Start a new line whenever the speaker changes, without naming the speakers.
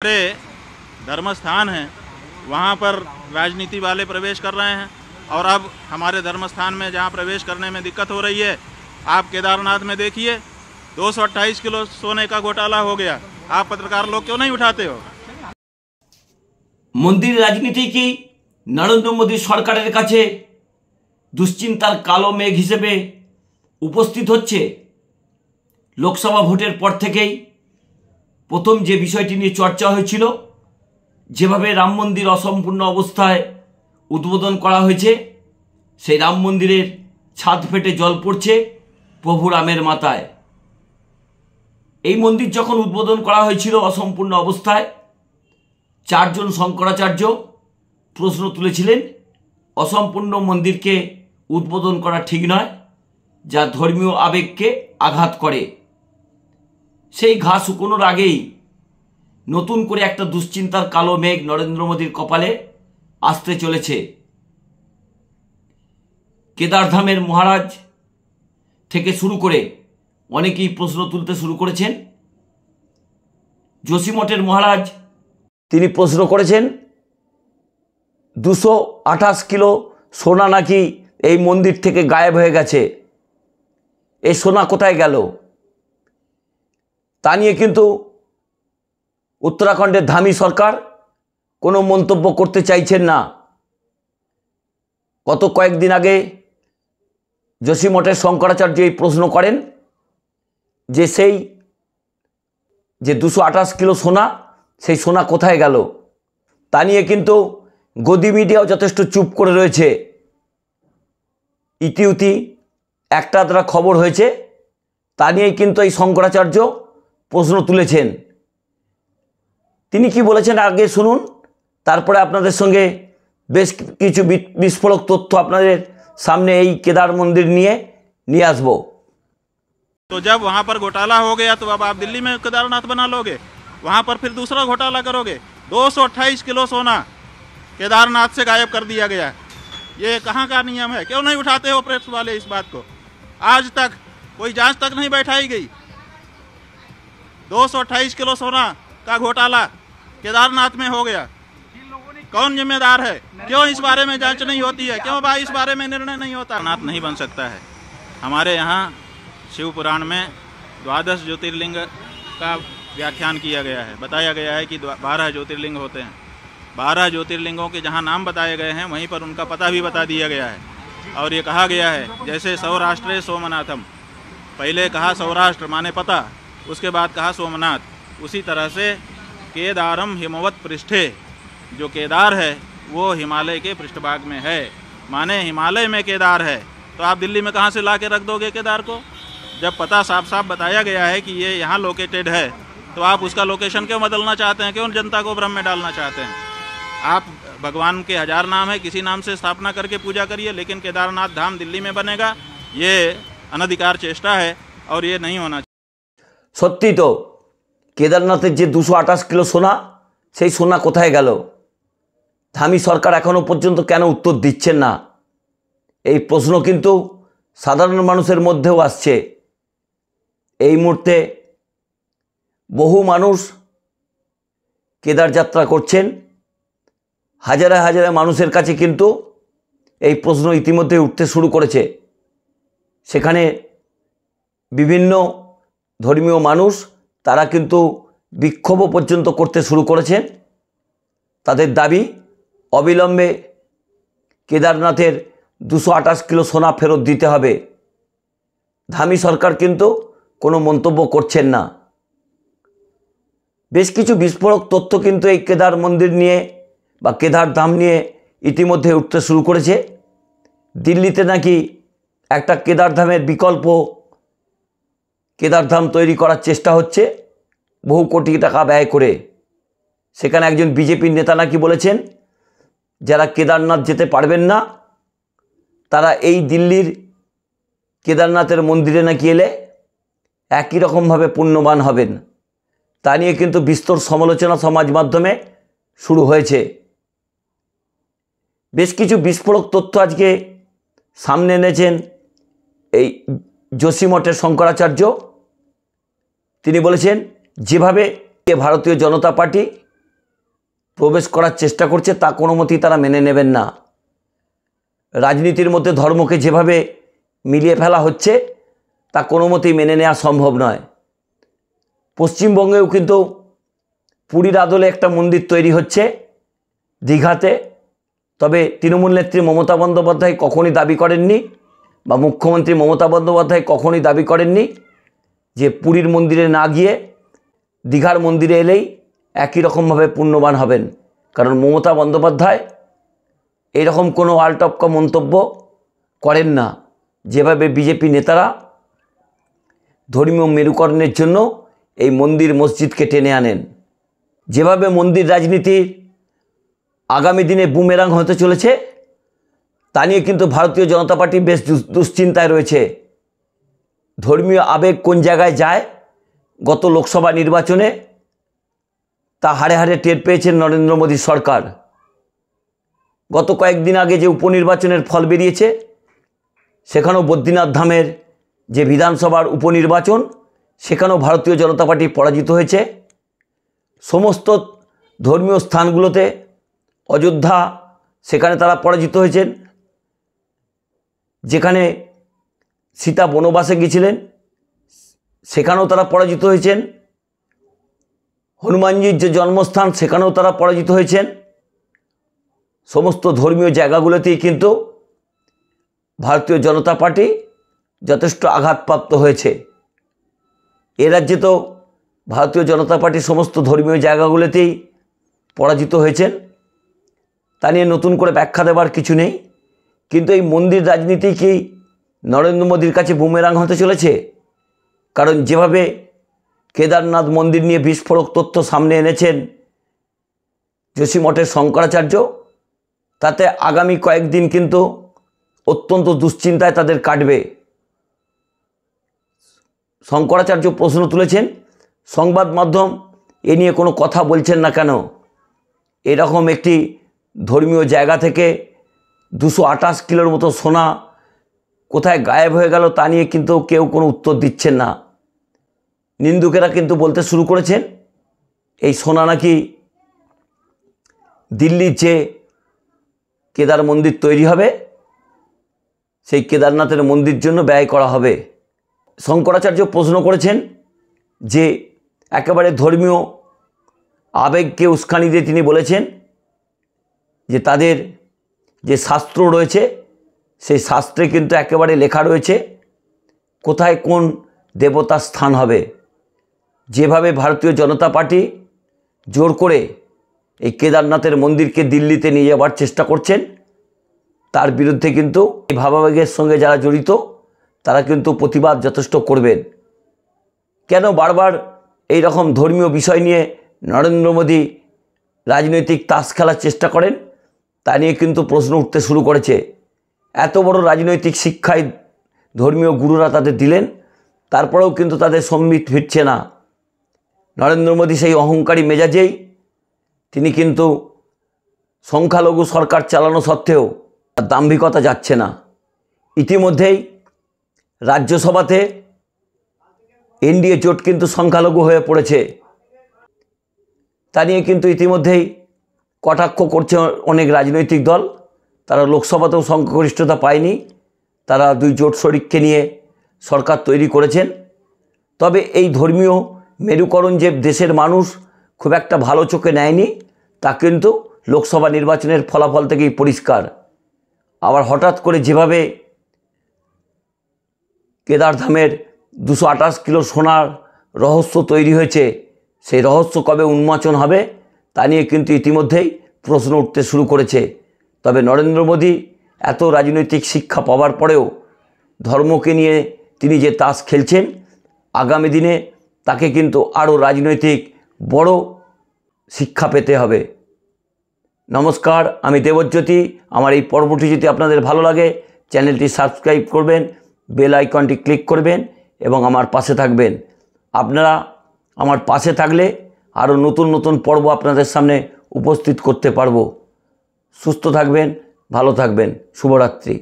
हमारे धर्म स्थान हैं वहाँ पर राजनीति वाले प्रवेश कर रहे हैं और अब हमारे धर्म स्थान में जहाँ प्रवेश करने में दिक्कत हो रही है, आप केदारनाथ में देखिए 228 किलो सोने का घोटाला हो गया। आप पत्रकार लोग क्यों नहीं उठाते हो?
मंदिर राजनीति की नरेंद्र मोदी सरकारेर काछे दुश्चिंतार कालो मेघ हिसेबे उपस्थित होच्छे। लोकसभा भोटेर पर थेकेई प्रथम जे विषयटी निये चर्चा हयेछिलो, जेभावे राम मंदिर असम्पूर्ण अवस्थाय उद्बोधन करा हयेछे, सेई राम मंदिरेर छाद फेटे जल पड़छे प्रभु रामेर माथाय। এই মন্দির যখন উদ্বোধন করা হয়েছিল অসম্পূর্ণ অবস্থায়, চারজন শঙ্করাচার্য প্রশ্ন তুলেছিলেন অসম্পূর্ণ মন্দিরকে উদ্বোধন করা ঠিক নয়, যা ধর্মীয় আবেগকে আঘাত করে। সেই ঘা শুকোনোর আগেই নতুন করে একটা দুশ্চিন্তার কালো মেঘ নরেন্দ্র মোদীর কপালে আসতে চলেছে। কেদারধামের মহারাজ থেকে শুরু করে অনেকেই প্রশ্ন তুলতে শুরু করেছেন। যোশীমঠের মহারাজ তিনি প্রশ্ন করেছেন 228 কিলো সোনা নাকি এই মন্দির থেকে গায়েব হয়ে গেছে, এই সোনা কোথায় গেল? তা নিয়ে কিন্তু উত্তরাখণ্ডের ধামি সরকার কোনো মন্তব্য করতে চাইছেন না। গত কয়েকদিন আগে যোশীমঠের শঙ্করাচার্য এই প্রশ্ন করেন যে সেই যে 228 কিলো সোনা, সেই সোনা কোথায় গেল? তা নিয়ে কিন্তু গদি মিডিয়াও যথেষ্ট চুপ করে রয়েছে। ইতিউতি একটা আধটা খবর হয়েছে, তা নিয়েই কিন্তু এই শঙ্করাচার্য প্রশ্ন তুলেছেন। তিনি কি বলেছেন আগে শুনুন, তারপরে আপনাদের সঙ্গে বেশ কিছু বিস্ফোরক তথ্য আপনাদের সামনে এই কেদার মন্দির নিয়ে আসবো।
तो जब वहाँ पर घोटाला हो गया तो अब आप दिल्ली में केदारनाथ बना लोगे, वहाँ पर फिर दूसरा घोटाला करोगे। 228 किलो सोना केदारनाथ से गायब कर दिया गया। ये कहाँ का नियम है? क्यों नहीं उठाते हो प्रेस वाले इस बात को? आज तक कोई जांच तक नहीं बैठाई गई। 228 किलो सोना का घोटाला केदारनाथ में हो गया। कौन जिम्मेदार है? क्यों इस बारे में जांच नहीं होती है? क्यों भाई इस बारे में निर्णय नहीं होता? नाथ नहीं बन सकता है। हमारे यहाँ शिव पुराण में 12 ज्योतिर्लिंग का व्याख्यान किया गया है। बताया गया है कि 12 ज्योतिर्लिंग होते हैं। 12 ज्योतिर्लिंगों के जहाँ नाम बताए गए हैं वहीं पर उनका पता भी बता दिया गया है। और ये कहा गया है जैसे सौराष्ट्रे सोमनाथम, पहले कहा सौराष्ट्र माने पता, उसके बाद कहा सोमनाथ, उसी तरह से केदारम हिमवत पृष्ठे, जो केदार है वो हिमालय के पृष्ठभाग में है, माने हिमालय में केदार है। तो आप दिल्ली में कहाँ से ला के रख दोगे केदार को? जब पता साफ साफ बताया गया है कि ये यहाँ लोकेटेड है, तो आप उसका लोकेशन क्यों बदलना चाहते हैं? क्यों जनता को भ्रम में डालना चाहते हैं? आप भगवान के 1000 नाम है, किसी नाम से स्थापना करके पूजा करिए, लेकिन केदारनाथ धाम दिल्ली में बनेगा, ये अनधिकार चेष्टा है और ये नहीं होना चाहिए।
सत्यि तो केदारनाथের যে 228 কিলো সোনা, সেই সোনা কোথায় গেল? ধামি সরকার এখনো পর্যন্ত কেন উত্তর দিচ্ছেন না? এই প্রশ্ন কিন্তু সাধারণ মানুষের মধ্যেও আসছে। এই মুহূর্তে বহু মানুষ কেদার যাত্রা করছেন। হাজারে হাজারে মানুষের কাছে কিন্তু এই প্রশ্ন ইতিমধ্যে উঠতে শুরু করেছে। সেখানে বিভিন্ন ধর্মীয় মানুষ তারা কিন্তু বিক্ষোভ পর্যন্ত করতে শুরু করেছেন। তাদের দাবি অবিলম্বে কেদারনাথের 228 কিলো সোনা ফেরত দিতে হবে। ধামি সরকার কিন্তু কোনো মন্তব্য করছেন না। বেশ কিছু বিস্ফোরক তথ্য কিন্তু এই কেদার মন্দির নিয়ে বা কেদার ধাম নিয়ে ইতিমধ্যে উঠতে শুরু করেছে। দিল্লিতে নাকি একটা কেদার ধামের বিকল্প কেদারধাম তৈরি করার চেষ্টা হচ্ছে বহু কোটি টাকা ব্যয় করে। সেখানে একজন বিজেপির নেতা নাকি বলেছেন যারা কেদারনাথ যেতে পারবেন না তারা এই দিল্লির কেদারনাথের মন্দিরে নাকি এলে একই রকমভাবে পুণ্যবান হবেন। তা নিয়ে কিন্তু বিস্তর সমালোচনা সমাজ মাধ্যমে শুরু হয়েছে। বেশ কিছু বিস্ফোরক তথ্য আজকে সামনে এনেছেন এই যোশীমঠের শঙ্করাচার্য। তিনি বলেছেন যেভাবে ভারতীয় জনতা পার্টি প্রবেশ করার চেষ্টা করছে তা কোনো মতেই তারা মেনে নেবেন না। রাজনীতির মধ্যে ধর্মকে যেভাবে মিলিয়ে ফেলা হচ্ছে তা কোনো মতেই মেনে নেওয়া সম্ভব নয়। পশ্চিমবঙ্গেও কিন্তু পুরীর আদলে একটা মন্দির তৈরি হচ্ছে দীঘাতে, তবে তৃণমূল নেত্রী মমতা বন্দ্যোপাধ্যায় কখনই দাবি করেননি বা মুখ্যমন্ত্রী মমতা বন্দ্যোপাধ্যায় কখনই দাবি করেননি যে পুরীর মন্দিরে না গিয়ে দীঘার মন্দিরে এলেই একই রকমভাবে পুণ্যবান হবেন। কারণ মমতা বন্দ্যোপাধ্যায় এরকম কোনো আলটপকা মন্তব্য করেন না। যেভাবে বিজেপি নেতারা ধর্মীয় মেরুকরণের জন্য এই মন্দির মসজিদকে টেনে আনেন, যেভাবে মন্দির রাজনীতির আগামী দিনে বুমেরাং হতে চলেছে তা নিয়ে কিন্তু ভারতীয় জনতা পার্টি বেশ দুশ্চিন্তায় রয়েছে। ধর্মীয় আবেগ কোন জায়গায় যায় গত লোকসভা নির্বাচনে তা হাড়ে হাড়ে টের পেয়েছেন নরেন্দ্র মোদী সরকার। গত কয়েকদিন আগে যে উপনির্বাচনের ফল বেরিয়েছে সেখানেও বদ্রীনাথ ধামের যে বিধানসভার উপনির্বাচন সেখানেও ভারতীয় জনতা পার্টি পরাজিত হয়েছে। সমস্ত ধর্মীয় স্থানগুলোতে, অযোধ্যা সেখানে তারা পরাজিত হয়েছেন, যেখানে সীতা বনবাসে গিয়েছিলেন সেখানেও তারা পরাজিত হয়েছেন। হনুমানজির যে জন্মস্থান সেখানেও তারা পরাজিত হয়েছেন। সমস্ত ধর্মীয় জায়গাগুলোতেই কিন্তু ভারতীয় জনতা পার্টি যথেষ্ট আঘাতপ্রাপ্ত হয়েছে। এ রাজ্যে তো ভারতীয় জনতা পার্টি সমস্ত ধর্মীয় জায়গাগুলোতেই পরাজিত হয়েছেন, তা নিয়ে নতুন করে ব্যাখ্যা দেওয়ার কিছু নেই। কিন্তু এই মন্দির রাজনীতি কি নরেন্দ্র মোদীর কাছে বুমেরাং হতে চলেছে? কারণ যেভাবে কেদারনাথ মন্দির নিয়ে বিস্ফোরক তথ্য সামনে এনেছেন যোশীমঠের শঙ্করাচার্য, তাতে আগামী কয়েকদিন কিন্তু অত্যন্ত দুশ্চিন্তায় তাদের কাটবে। শঙ্করাচার্য প্রশ্ন তুলেছেন, সংবাদ মাধ্যম এ নিয়ে কোনো কথা বলছেন না কেন? এরকম একটি ধর্মীয় জায়গা থেকে 228 কিলোর মতো সোনা কোথায় গায়েব হয়ে গেল তা নিয়ে কিন্তু কেউ কোনো উত্তর দিচ্ছেন না। নিন্দুকেরা কিন্তু বলতে শুরু করেছেন এই সোনা নাকি দিল্লির যে কেদার মন্দির তৈরি হবে সেই কেদারনাথের মন্দির জন্য ব্যয় করা হবে। শঙ্করাচার্য প্রশ্ন করেছেন যে একেবারে ধর্মীয় আবেগকে উস্কানি দিয়ে তিনি বলেছেন যে তাদের যে শাস্ত্র রয়েছে সেই শাস্ত্রে কিন্তু একেবারে লেখা রয়েছে কোথায় কোন দেবতার স্থান হবে। যেভাবে ভারতীয় জনতা পার্টি জোর করে এই কেদারনাথের মন্দিরকে দিল্লিতে নিয়ে যাওয়ার চেষ্টা করছেন তার বিরুদ্ধে কিন্তু এই ভাবাবেগের সঙ্গে যারা জড়িত তারা কিন্তু প্রতিবাদ যথেষ্ট করবেন। কেন বারবার এই রকম ধর্মীয় বিষয় নিয়ে নরেন্দ্র মোদী রাজনৈতিক তাস খেলার চেষ্টা করেন তা নিয়ে কিন্তু প্রশ্ন উঠতে শুরু করেছে। এত বড় রাজনৈতিক শিক্ষায় ধর্মীয় গুরুরা তাদের দিলেন, তারপরেও কিন্তু তাদের সম্বিত ফিরছে না। নরেন্দ্র মোদী সেই অহংকারী মেজাজেই তিনি কিন্তু সংখ্যালঘু সরকার চালানো সত্ত্বেও দাম্ভিকতা যাচ্ছে না। ইতিমধ্যেই রাজ্যসভাতে এনডিএ জোট কিন্তু সংখ্যালঘু হয়ে পড়েছে, তা নিয়ে কিন্তু ইতিমধ্যেই কটাক্ষ করছে অনেক রাজনৈতিক দল। তারা লোকসভাতেও সংখ্যাগরিষ্ঠতা পায়নি, তারা দুই জোট শরিককে নিয়ে সরকার তৈরি করেছেন। তবে এই ধর্মীয় মেরুকরণ যে দেশের মানুষ খুব একটা ভালো চোখে নেয়নি তা কিন্তু লোকসভা নির্বাচনের ফলাফল থেকেই পরিষ্কার। আবার হঠাৎ করে যেভাবে কেদারধামের 228 কিলো সোনার রহস্য তৈরি হয়েছে সেই রহস্য কবে উন্মোচন হবে তা নিয়ে কিন্তু ইতিমধ্যেই প্রশ্ন উঠতে শুরু করেছে। তবে নরেন্দ্র মোদী এত রাজনৈতিক শিক্ষা পাওয়ার পরেও ধর্মকে নিয়ে তিনি যে তাস খেলছেন, আগামী দিনে তাকে কিন্তু আরও রাজনৈতিক বড় শিক্ষা পেতে হবে। নমস্কার, আমি দেবজ্যোতি। আমার এই পর্বটি যদি আপনাদের ভালো লাগে চ্যানেলটি সাবস্ক্রাইব করবেন, বেল আইকনটি ক্লিক করবেন এবং আমার পাশে থাকবেন। আপনারা আমার পাশে থাকলে আরও নতুন নতুন পর্ব আপনাদের সামনে উপস্থিত করতে পারবো। সুস্থ থাকবেন, ভালো থাকবেন। শুভরাত্রি।